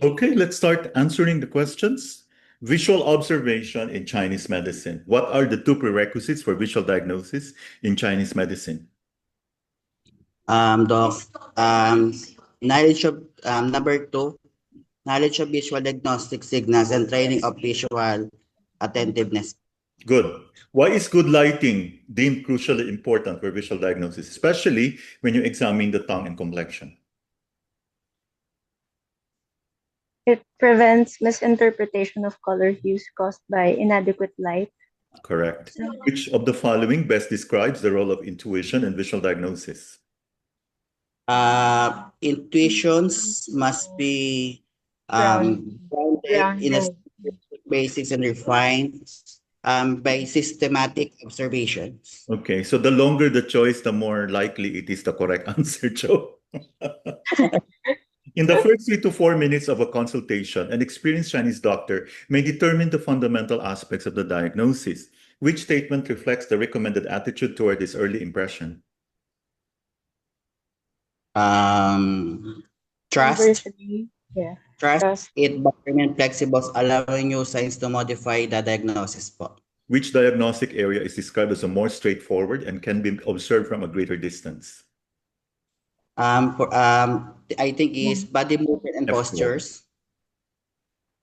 Okay, let's start answering the questions. Visual observation in Chinese medicine. What are the two prerequisites for visual diagnosis in Chinese medicine? Doc, knowledge of number two, knowledge of visual diagnostic signals and training of visual attentiveness. Good. Why is good lighting deemed crucially important for visual diagnosis, especially when you examine the tongue and complexion? It prevents misinterpretation of color hues caused by inadequate light. Correct. Which of the following best describes the role of intuition in visual diagnosis? Intuitions must be grounded in a Grounded. scientific basis and refined by systematic observations. Okay, so the longer the choice, the more likely it is the correct answer, Joe. In the first 3 to 4 minutes of a consultation, an experienced Chinese doctor may determine the fundamental aspects of the diagnosis. Which statement reflects the recommended attitude toward this early impression? Um, Number trust, three, yeah, trust trust. it by and flexible, allowing new science to modify the diagnosis po. Which diagnostic area is described as a more straightforward and can be observed from a greater distance? I think is body movement and F4. postures.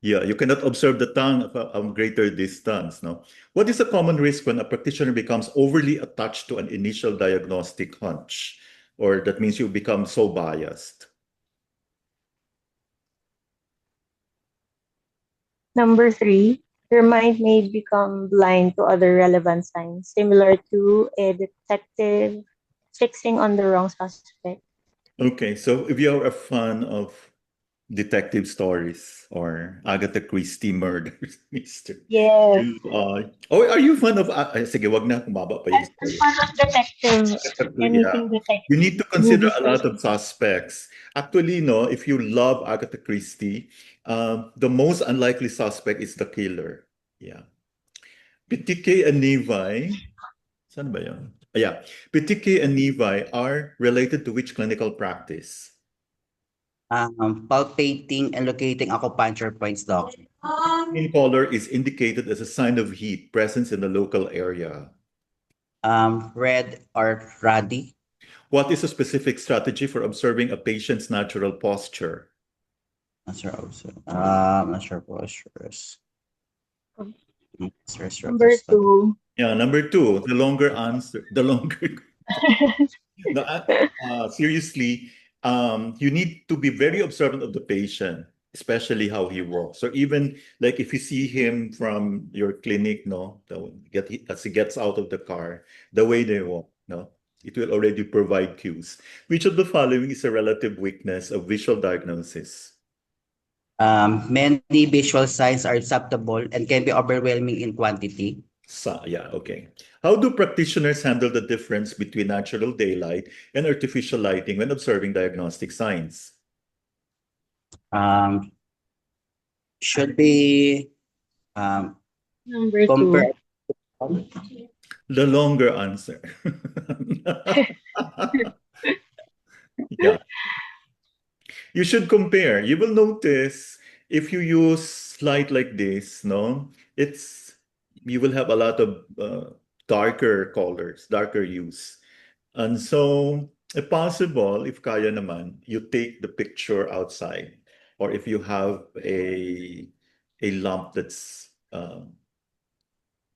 Yeah, you cannot observe the tongue at a greater distance. No. What is a common risk when a practitioner becomes overly attached to an initial diagnostic hunch? Or that means you become so biased. Number three, your mind may become blind to other relevant signs, similar to a detective fixing on the wrong suspect. Okay, so if you're a fan of detective stories or Agatha Christie murders, Mister. Yes. Oh, are you fan of, sige, wag na, kumaba pa yung I'm story. fan of detective, Yeah. anything You need detective, to consider movies a or lot of something. suspects. Actually, no, if you love Agatha Christie, the most unlikely suspect is the killer. Yeah. Pitike and Nevi, saan ba yun? Yeah. Pitike and Nevi are related to which clinical practice? Palpating and locating acupuncture points, doc. Skin color is indicated as a sign of heat presence in the local area. Red or ruddy. What is a specific strategy for observing a patient's natural posture? Not sure also. Not sure postures. Number two, Yeah, number two, the longer answer, the longer. No, seriously, you need to be very observant of the patient, especially how he walks. So even like if you see him from your clinic, no, as he gets out of the car, the way they walk, no, it will already provide cues. Which of the following is a relative weakness of visual diagnosis? Many visual signs are acceptable and can be overwhelming in quantity. Yeah, okay. How do practitioners handle the difference between natural daylight and artificial lighting when observing diagnostic signs? Um, should be number two. compared. The longer answer. Yeah. You should compare. You will notice if you use light like this, no, it's you will have a lot of darker colors, darker hues. And so, if possible, if kaya naman, you take the picture outside, or if you have a lamp that's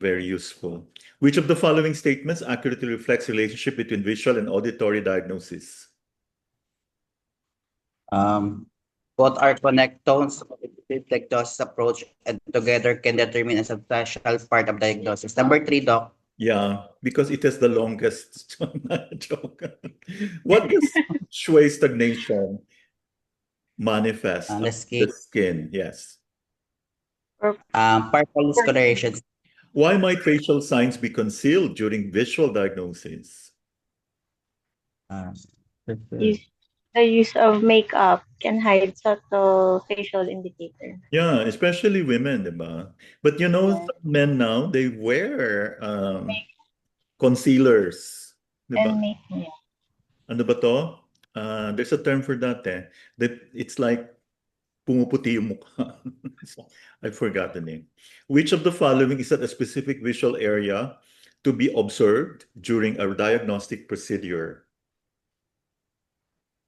very useful. Which of the following statements accurately reflects relationship between visual and auditory diagnosis? Both are connectons of the diagnosis approach and together can determine a substantial part of diagnosis. Number three, doc. Yeah, because it has the longest joke. What does Shui stagnation manifest The on the skin. skin? Yes. Or, Purple or discolorations. Why might facial signs be concealed during visual diagnosis? Uh, use, the use of makeup can hide subtle facial indicator. Yeah, especially women, diba? But you know, Yeah. some men now, they wear concealers, diba? And make yeah. Ano ba to? There's a term for that eh. That it's like pumuputi yung mukha. So, I forgot the name. Which of the following is at a specific visual area to be observed during a diagnostic procedure?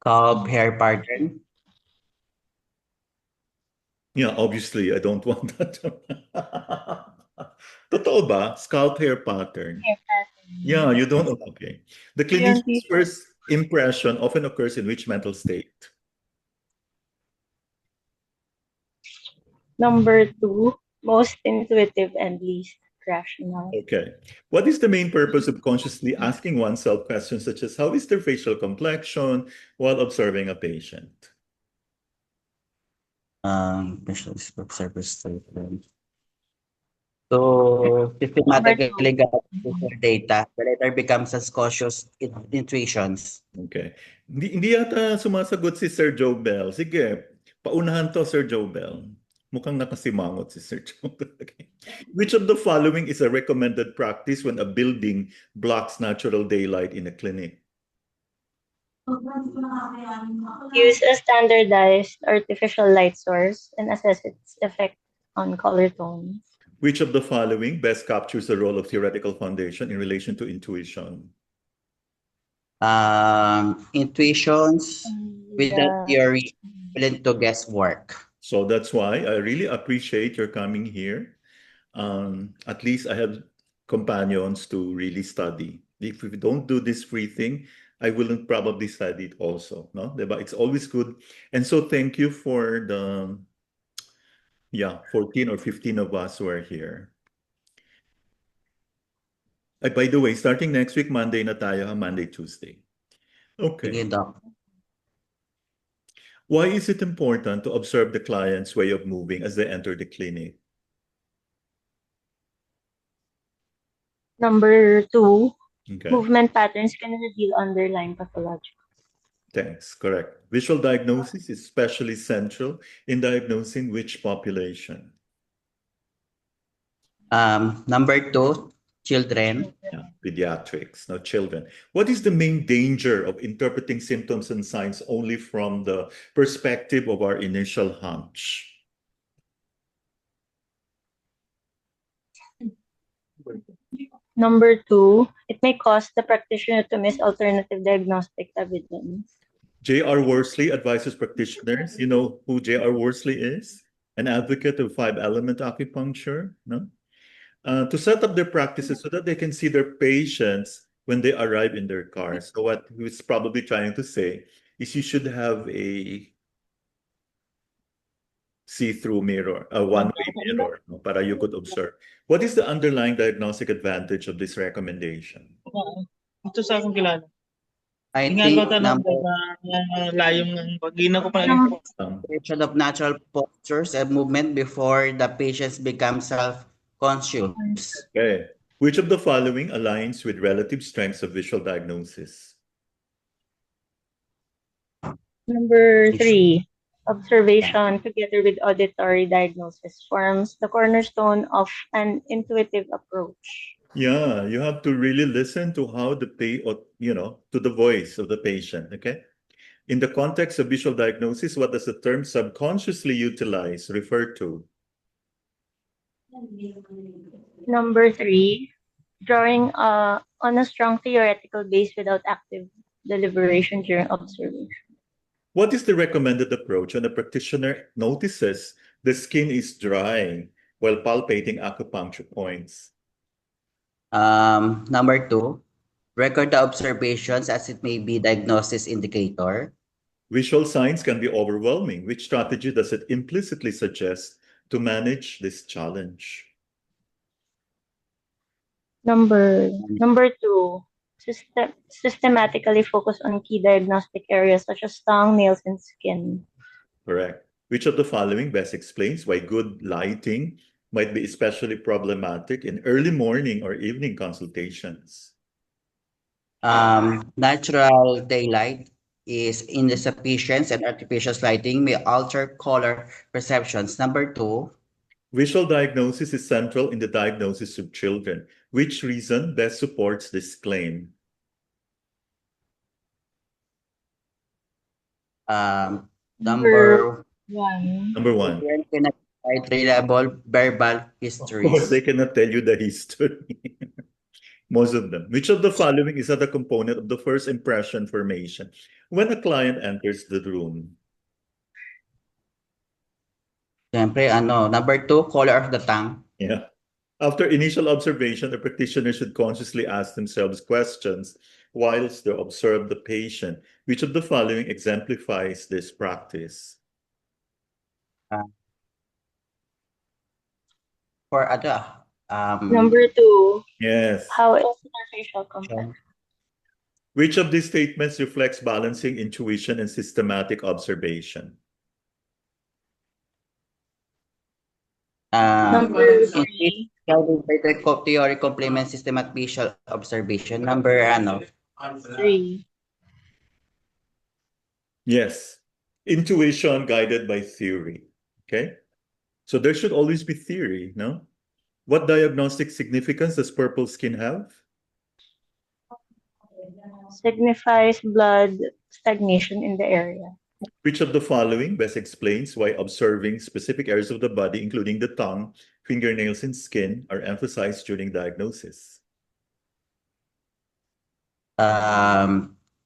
Scalp hair pattern. Yeah, obviously, I don't want that. Totoo ba? Scalp hair pattern. Yeah, you don't. Okay. The Yun, clinician's first impression often occurs in which mental state? Number 2, most intuitive and least rational. Okay. What is the main purpose of consciously asking oneself questions such as how is their facial complexion while observing a patient? Visual service statement. So, systematically gather data, the later becomes as cautious intuitions. Okay. Hindi yata sumasagot si Sir Joe Bell. Sige, paunahan to, Sir Joe Bell. Mukhang nakasimangot si Sir Joe Bell. Okay. Which of the following is a recommended practice when a building blocks natural daylight in a clinic? Use a standardized artificial light source and assess its effect on color tones. Which of the following best captures the role of theoretical foundation in relation to intuition? Intuitions with the theory equivalent to guesswork. So that's why I really appreciate your coming here. At least I have companions to really study. If we don't do this free thing, I wouldn't probably study it also, no? Diba? It's always good. And so thank you for the 14 or 15 of us who are here. By the way, starting next week, Monday na tayo, Monday, Tuesday. Okay. Sige, Doc. Why is it important to observe the client's way of moving as they enter the clinic? Number 2, Okay. movement patterns can reveal underlying pathology. Thanks. Correct. Visual diagnosis is especially central in diagnosing which population? Number 2, children. Yeah, pediatrics, not children. What is the main danger of interpreting symptoms and signs only from the perspective of our initial hunch? Number 2, it may cause the practitioner to miss alternative diagnostic evidence. J.R. Worsley advises practitioners. You know who J.R. Worsley is? An advocate of 5-element acupuncture, no? To set up their practices so that they can see their patients when they arrive in their car. So what he was probably trying to say is you should have a see-through mirror, a one-way mirror, no, para you could observe. What is the underlying diagnostic advantage of this recommendation? Ito sa akong kilala. I Nga think ko tanong number layong ng pag-ina ko pa creation of natural postures and movement before the patients become self-conscious. Okay. Which of the following aligns with relative strengths of visual diagnosis? Number 3, observation together with auditory diagnosis forms the cornerstone of an intuitive approach. Yeah, you have to really listen to how to the voice of the patient, okay? In the context of visual diagnosis, what does the term subconsciously utilize refer to? Number 3, drawing on a strong theoretical base without active deliberation during observation. What is the recommended approach when a practitioner notices the skin is dry while palpating acupuncture points? Number 2, record the observations as it may be diagnosis indicator. Visual signs can be overwhelming. Which strategy does it implicitly suggest to manage this challenge? Number 2, systematically focus on key diagnostic areas such as tongue, nails, and skin. Correct. Which of the following best explains why good lighting might be especially problematic in early morning or evening consultations? Natural daylight is insufficient and artificial lighting may alter color perceptions. Number 2, Visual diagnosis is central in the diagnosis of children. Which reason best supports this claim? number One. Number one. Children cannot provide reliable verbal Of course, histories. they cannot tell you the history. Most of them. Which of the following is not a component of the first impression formation when a client enters the room? Siyempre, number 2, color of the tongue. Yeah. After initial observation, the practitioner should consciously ask themselves questions whilst they observe the patient. Which of the following exemplifies this practice? For Number 2, Yes. how is their facial compared? Which of these statements reflects balancing intuition and systematic observation? Number 3, Guided by the theory complements systematic visual observation. Number 3. Yes. Intuition guided by theory. Okay. So there should always be theory, no? What diagnostic significance does purple skin have? Signifies blood stagnation in the area. Which of the following best explains why observing specific areas of the body, including the tongue, fingernails, and skin, are emphasized during diagnosis?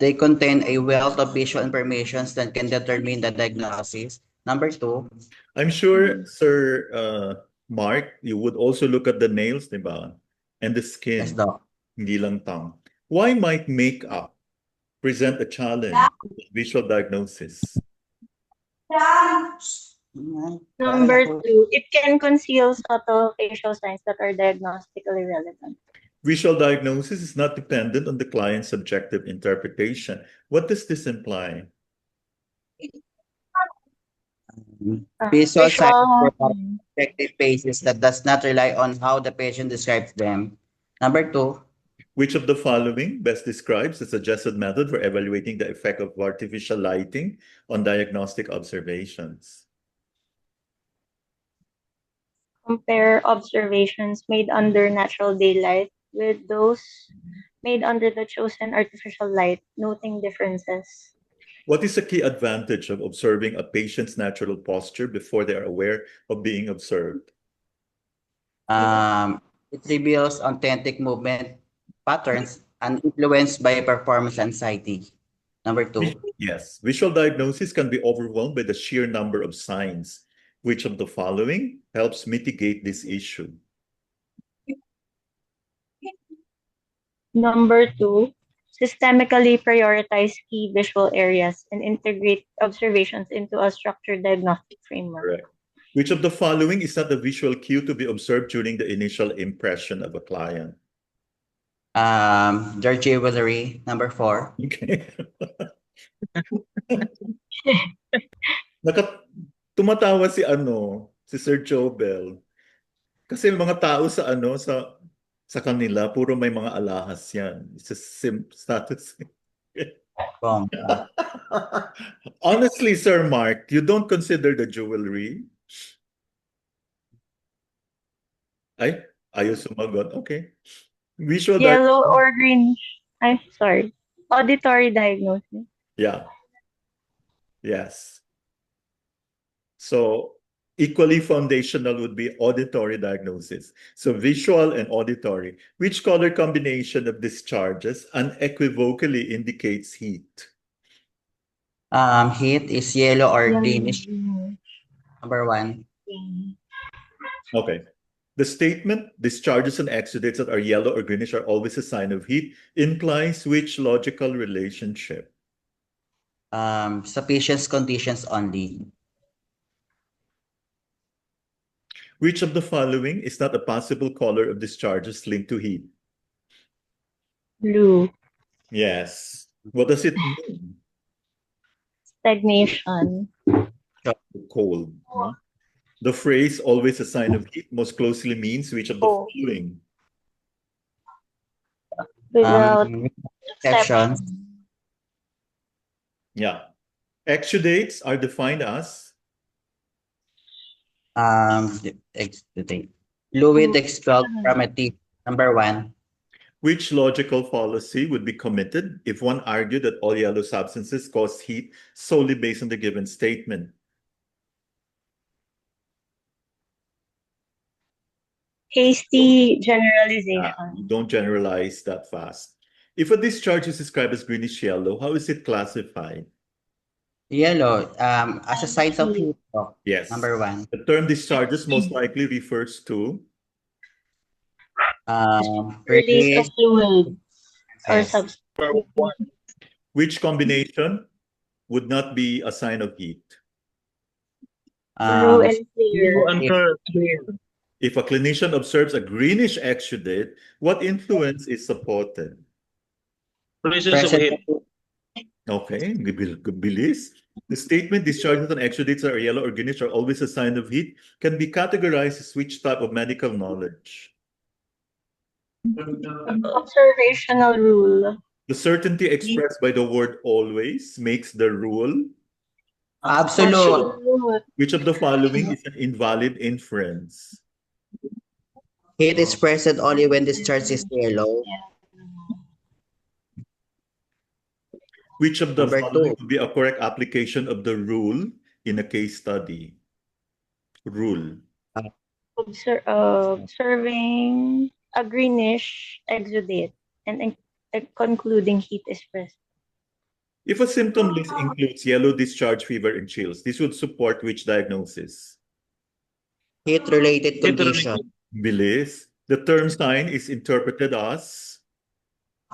They contain a wealth of visual information that can determine the diagnosis. Number 2, I'm sure, Sir Mark, you would also look at the nails, di ba? And the skin, yes, Doc. hindi lang tongue. Why might makeup present a challenge with visual diagnosis? Number 2, it can conceal subtle facial signs that are diagnostically relevant. Visual diagnosis is not dependent on the client's subjective interpretation. What does this imply? Visual signs Visual, provide effective basis that does not rely on how the patient describes them. Number 2, Which of the following best describes the suggested method for evaluating the effect of artificial lighting on diagnostic observations? compare observations made under natural daylight with those made under the chosen artificial light, noting differences. What is the key advantage of observing a patient's natural posture before they are aware of being observed? it reveals authentic movement patterns and influenced by performance anxiety. Number 2, Yes, visual diagnosis can be overwhelmed by the sheer number of signs. Which of the following helps mitigate this issue? Number 2, systemically prioritize key visual areas and integrate observations into a structured diagnostic framework. Correct. Which of the following is not a visual cue to be observed during the initial impression of a client? their jewelry. Number 4, Okay. Tumatawa si Sir Jobel. Kasi yung mga tao sa kanila, puro may mga alahas yan. It's a status. bongga. Honestly, Sir Mark, you don't consider the jewelry? Ay, ayaw sumagot. Okay. Visual Yellow or green, auditory diagnosis. Yeah. Yes. So equally foundational would be auditory diagnosis. So visual and auditory. Which color combination of discharges unequivocally indicates heat? Heat is yellow or Yellow, greenish. green, Number 1, green. Okay. The statement, discharges and exudates that are yellow or greenish are always a sign of heat, implies which logical relationship? sa patient's conditions only. Which of the following is not a possible color of discharges linked to heat? Blue, Yes. What does it mean? stagnation. Cold. No? The phrase always a sign of heat most closely means which of the Oh. following? Without Exceptions. exception. Yeah. Exudates are defined as Fluid expelled from a tip. Number 1, which logical fallacy would be committed if one argued that all yellow substances cause heat solely based on the given statement? Hasty generalization. Don't generalize that fast. If a discharge is described as greenish yellow, how is it classified? Yellow, as a sign of heat, Doc. Yes. Number 1. The term discharges most likely refers to Release of Release. fluid or Yes. substance. which combination would not be a sign of heat? Blue and clear. Unclear. If a clinician observes a greenish exudate, what influence is supported? Presence of Present. heat. Okay, bilis. The statement discharges and exudates are yellow or greenish are always a sign of heat can be categorized as which type of medical knowledge? Observational rule. The certainty expressed by the word always makes the rule. Absolute. Absolute. Which of the following is an invalid inference? Heat is present only when discharge is yellow. Which of the Number following 2. would be a correct application of the rule in a case study? Rule. Observing a greenish exudate and concluding heat is present. If a symptom list includes yellow discharge, fever, and chills, this would support which diagnosis? Heat-related condition. Bilis. The term sign is interpreted as?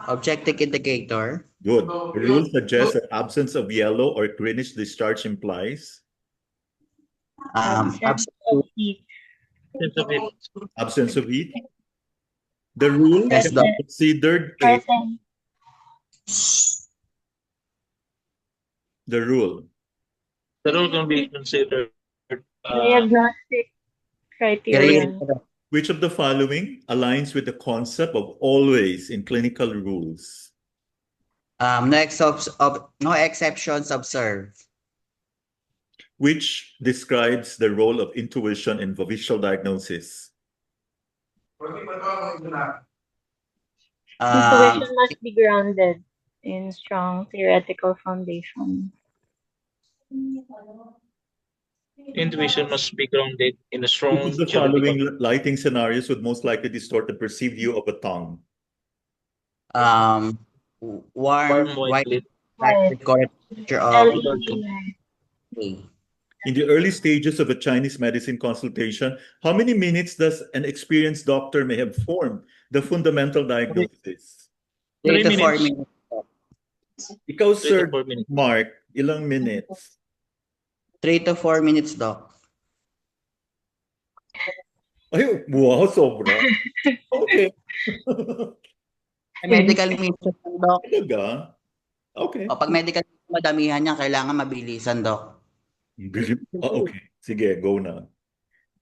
Objective indicator. Good. The rule suggests that absence of yellow or greenish discharge implies? Absence of heat. Presence of heat. Absence of heat. The rule Yes, is Doc. considered Present. the rule. The rule can be considered Diagnostic criteria. Which of the following aligns with the concept of always in clinical rules? No exceptions observed. Which describes the role of intuition in visual diagnosis? Intuition must be grounded in strong theoretical foundation. intuition must be grounded in a strong Which of the theoretical. following lighting scenarios would most likely distort the perceived view of a tongue? Warm, Warm white white lit. light with correct picture of LED. In the early stages of a Chinese medicine consultation, how many minutes does an experienced doctor may have formed the fundamental diagnosis? 3 to 4 minutes. minutes. Ikaw, 3 Sir to 4 minutes. Mark, ilang minutes? 3 to 4 minutes, Doc. Ay, wow, sobra. Okay. Medical mission, Doc. Talaga? Okay. O pag medical madamihan niya, kailangan mabilisan, Doc. Okay. Sige, go na.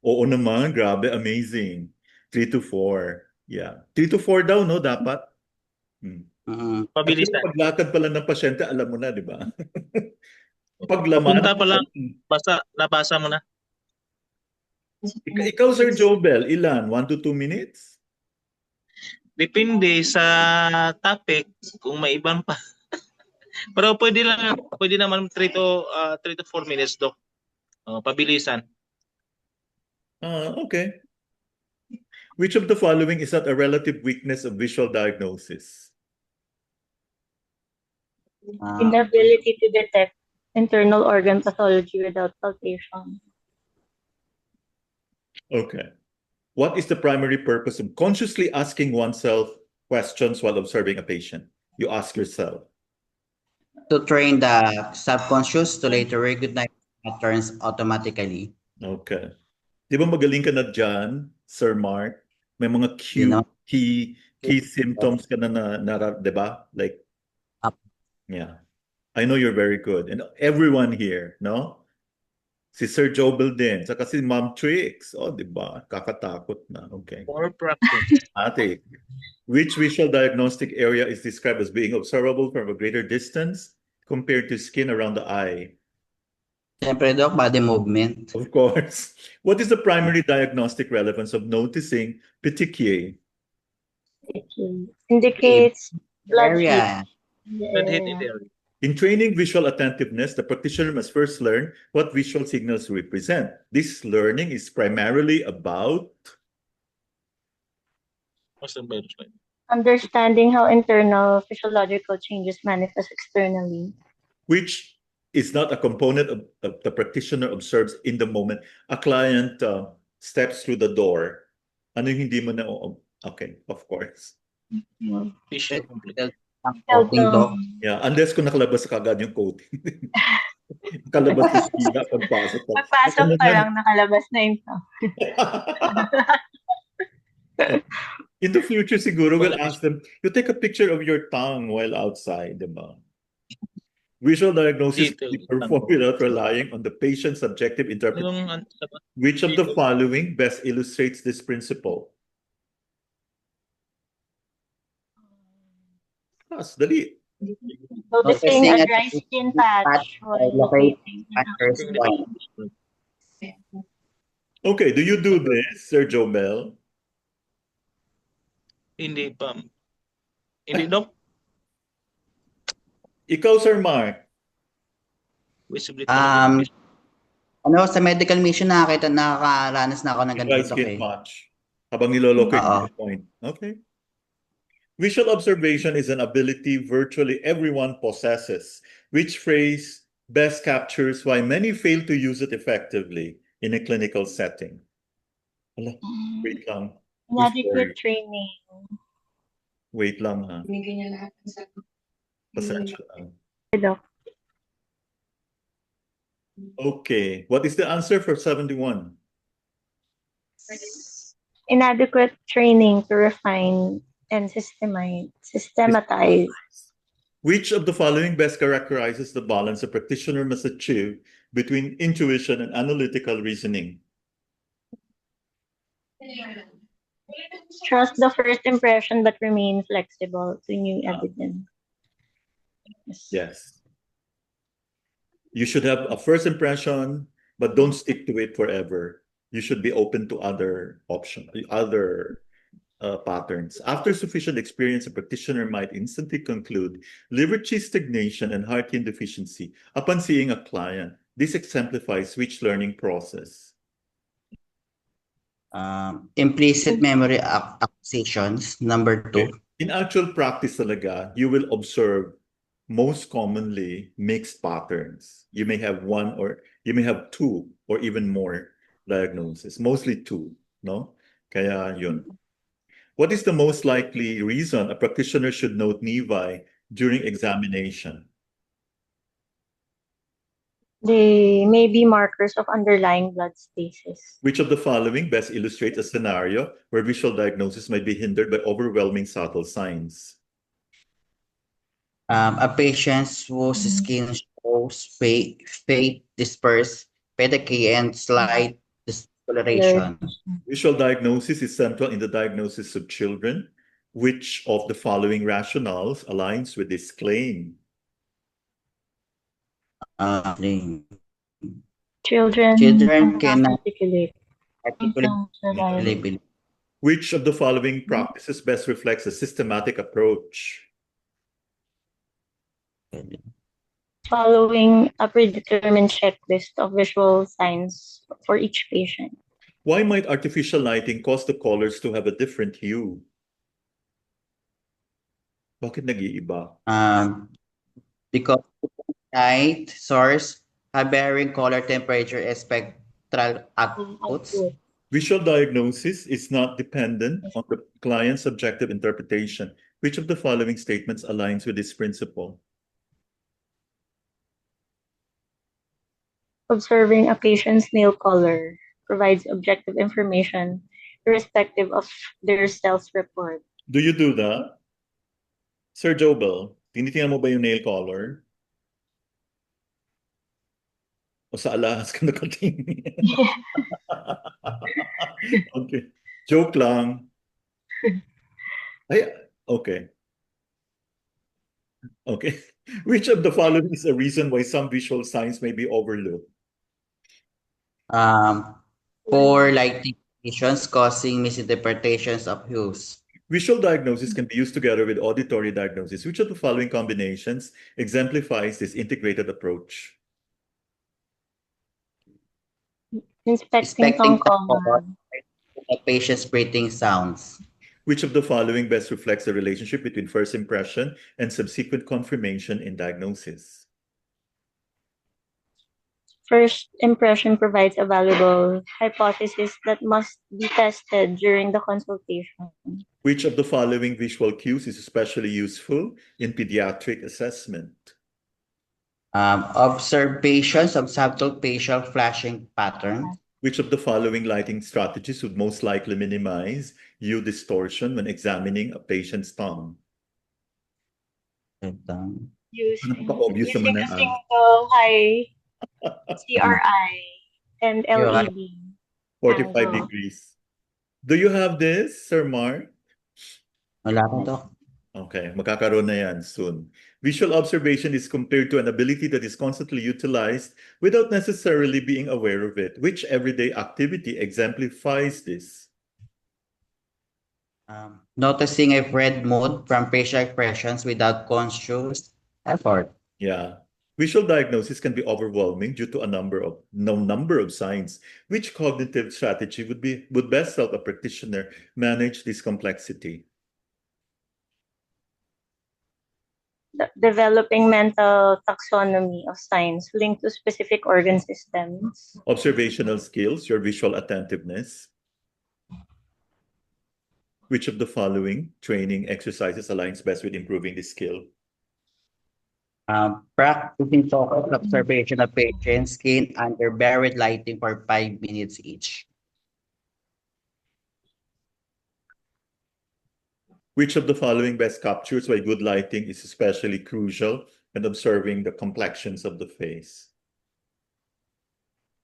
Oo naman, grabe, amazing. 3 to 4. Yeah. 3 to 4 daw, no, dapat? Actually, Pabilisan. paglakad pala ng pasyente, alam mo na, di ba? Paglaman. Punta pa lang. Nabasa mo na. Ikaw, Sir Jobel, ilan? 1 to 2 minutes? Depende sa topic kung may ibang pa. Pero pwede naman 3 to 4 minutes, Doc. Pabilisan. Okay. Which of the following is not a relative weakness of visual diagnosis? Inability to detect internal organ pathology without palpation. Okay. What is the primary purpose of consciously asking oneself questions while observing a patient? You ask yourself. To train the subconscious to later recognize patterns automatically. Okay. Di ba magaling ka na dyan, Sir Mark? May mga key symptoms ka na di ba? Like, yeah. I know you're very good. And everyone here, no? Si Sir Jobel din. Saka si Ma'am Trix. Oh, di ba? Kakatakot na. Okay. More practice. Ate, which visual diagnostic area is described as being observable from a greater distance compared to skin around the eye? Siyempre, Doc, body movement. Of course. What is the primary diagnostic relevance of noticing petechiae? Indicates blood heat. Area. Blood heat in the area. In training visual attentiveness, the practitioner must first learn what visual signals represent. This learning is primarily about What's the virus? Understanding how internal physiological changes manifest externally. Which is not a component of the practitioner observes in the moment. A client steps through the door. Ano yung hindi mo na, okay, of course. Tissue complete. Coating, Doc. Yeah, unless kung nakalabas kagad yung coating. Nakalabas sa sila pagpasok. Pagpasok pa lang, nakalabas na yung In the future, siguro, we'll ask them, you take a picture of your tongue while outside, diba? Visual diagnosis can be performed without relying on the patient's subjective interpretation. Which of the following best illustrates this principle? Dali. Noticing a dry skin patch while locating an First point. Okay, do you do this, Sir Jomel? Hindi pa. Hindi, Doc. Ikaw, Sir Mark. Visibility. Sa medical mission nakakaranas na ako ng Dry ganito, Doc, skin patch. Habang nilolocate Oo. the point. Okay. Visual observation is an ability virtually everyone possesses. Which phrase best captures why many fail to use it effectively in a clinical setting? Wait lang. inadequate training. Wait lang, ha. Pasensya lang. Doc. Okay. What is the answer for 71? Inadequate training to refine and systematize. Which of the following best characterizes the balance a practitioner must achieve between intuition and analytical reasoning? Trust the first impression but remain flexible to new evidence. Yes. You should have a first impression, but don't stick to it forever. You should be open to other options, other patterns. After sufficient experience, a practitioner might instantly conclude liver cheese stagnation and heartine deficiency upon seeing a client. This exemplifies which learning process? Implicit memory acquisitions, number 2. In actual practice talaga, you will observe most commonly mixed patterns. You may have one or you may have two or even more diagnoses, mostly two, no? Kaya yun. What is the most likely reason a practitioner should note nevi during examination? They may be markers of underlying blood stasis. Which of the following best illustrates a scenario where visual diagnosis might be hindered by overwhelming subtle signs? A patient whose skin shows fade disperse, pedicure, and slight discoloration. Visual diagnosis is central in the diagnosis of children. Which of the following rationales aligns with this claim? Children cannot articulate. articulate. Which of the following practices best reflects a systematic approach? Following a predetermined checklist of visual signs for each patient. Why might artificial lighting cause the colors to have a different hue? Bakit nag-iiba? Because light source have varying color, temperature, and spectral outputs. Visual diagnosis is not dependent on the client's subjective interpretation. Which of the following statements aligns with this principle? Observing a patient's nail color provides objective information irrespective of their self-report. Do you do that? Sir Jobel, tinitingnan mo ba yung nail color? O sa alahas ka nakatingin? Okay. Joke lang. Ay, okay. Okay. Which of the following is a reason why some visual signs may be overlooked? Poor lighting conditions causing misinterpretations of hues. Visual diagnosis can be used together with auditory diagnosis. Which of the following combinations exemplifies this integrated approach? Inspecting tongue color. The patient's breathing sounds. Which of the following best reflects the relationship between first impression and subsequent confirmation in diagnosis? First impression provides a valuable hypothesis that must be tested during the consultation. Which of the following visual cues is especially useful in pediatric assessment? Observations of subtle facial flashing patterns. Which of the following lighting strategies would most likely minimize hue distortion when examining a patient's tongue? Napaka-obvious Using naman a ang ad. single high CRI and You're right. LED. 45 Angle. degrees. Do you have this, Sir Mark? Wala ko, Doc. Okay, magkakaroon na yan soon. Visual observation is compared to an ability that is constantly utilized without necessarily being aware of it. Which everyday activity exemplifies this? Noticing a red mood from facial expressions without conscious effort. Yeah. Visual diagnosis can be overwhelming due to a number of signs. Which cognitive strategy would best help a practitioner manage this complexity? Developing mental taxonomy of signs linked to specific organ systems. Observational skills, your visual attentiveness. Which of the following training exercises aligns best with improving this skill? Practicing focused observation of patient's skin under buried lighting for 5 minutes each. Which of the following best captures why good lighting is especially crucial when observing the complexions of the face?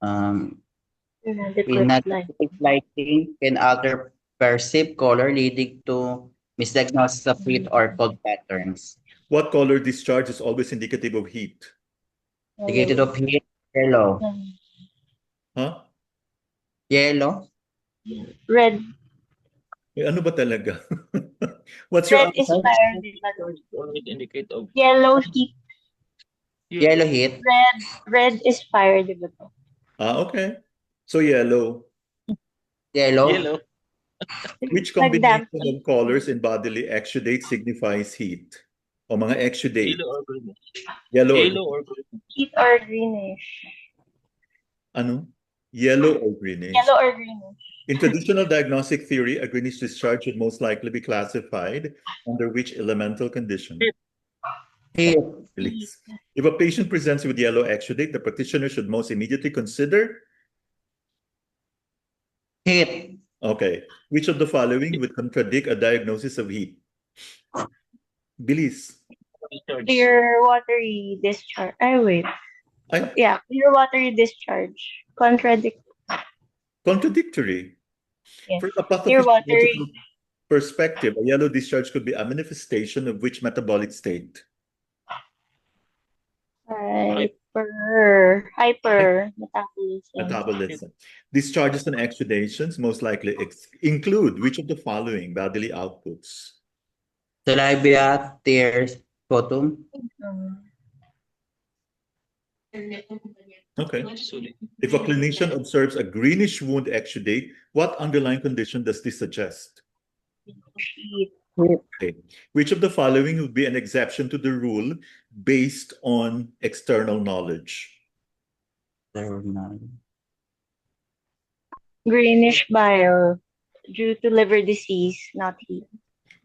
Inadequate light. Inadequate lighting can alter perceived color, leading to misdiagnosis of heat or cold patterns. What color discharge is always indicative of heat? Indicated of heat, yellow. Huh? Yellow. Red. Eh, ano ba talaga? What's your Red is answer? fire. It indicate of Yellow heat. Yellow heat. Red is fire, di ba to? Okay. So yellow. Yellow. yellow. Which Like that. combination of colors in bodily exudate signifies heat? O mga exudate. Yellow or green. Yellow. Yellow or green. Heat or greenish. Ano? Yellow or greenish? Yellow or greenish. In traditional diagnostic theory, a greenish discharge would most likely be classified under which elemental condition? Heat. Please. If a patient presents with yellow exudate, the practitioner should most immediately consider. Heat. Okay. Which of the following would contradict a diagnosis of heat? Bilis. Clear watery discharge. Wait. Ay, Yeah, clear watery discharge. contradictory. Yes. From a Clear watery. pathophysiological perspective, a yellow discharge could be a manifestation of which metabolic state? Hyper metabolism. Metabolism. Discharges and exudations most likely include which of the following bodily outputs? Saliva, tears, sputum. Okay. If a clinician observes a greenish wound exudate, what underlying condition does this suggest? Heat. Okay. Which of the following would be an exception to the rule based on external knowledge? Greenish bile due to liver disease, not heat.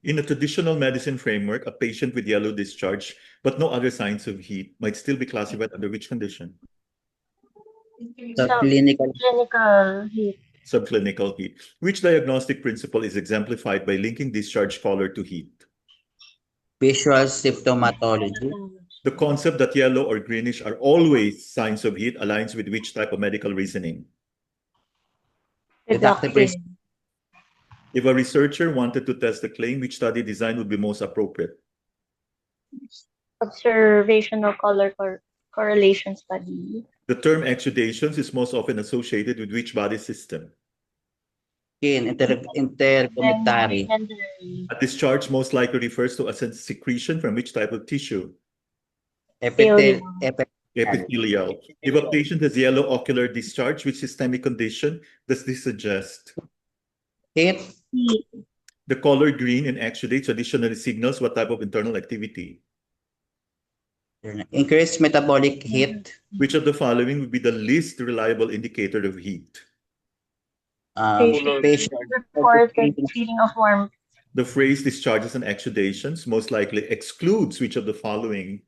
In a traditional medicine framework, a patient with yellow discharge but no other signs of heat might still be classified under which condition? Subclinical. Clinical heat. Subclinical heat. Which diagnostic principle is exemplified by linking discharge color to heat? Visual symptomatology. The concept that yellow or greenish are always signs of heat aligns with which type of medical reasoning? Deductive. If a researcher wanted to test the claim, which study design would be most appropriate? Observational color correlation study. The term exudations is most often associated with which body system? Skin, intercomitary. Medullary. A discharge most likely refers to a secretion from which type of tissue? Epithelial. If a patient has yellow ocular discharge, which systemic condition does this suggest? Heat. Heat. The color green in exudate traditionally signals what type of internal activity? Increased metabolic heat. Which of the following would be the least reliable indicator of heat? Patient Patient reported feeling of warmth. The phrase discharges and exudations most likely excludes which of the following?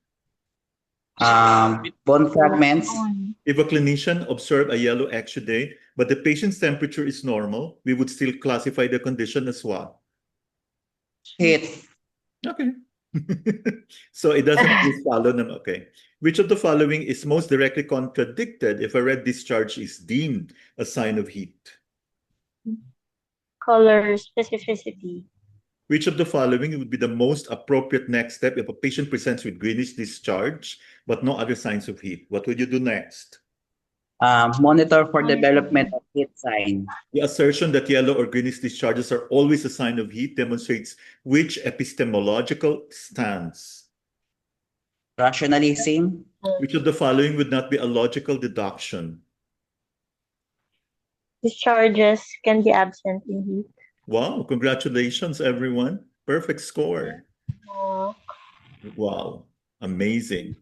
bone fragments. If a clinician observed a yellow exudate, but the patient's temperature is normal, we would still classify the condition as what? Heat. Okay. So it doesn't just follow them. Okay. Which of the following is most directly contradicted if a red discharge is deemed a sign of heat? Color specificity. Which of the following would be the most appropriate next step if a patient presents with greenish discharge but no other signs of heat? What would you do next? Monitor for development of heat sign. The assertion that yellow or greenish discharges are always a sign of heat demonstrates which epistemological stance? Rationalism. Which of the following would not be a logical deduction? Discharges can be absent in heat. Wow, congratulations, everyone. Perfect score. Uh, Wow, amazing.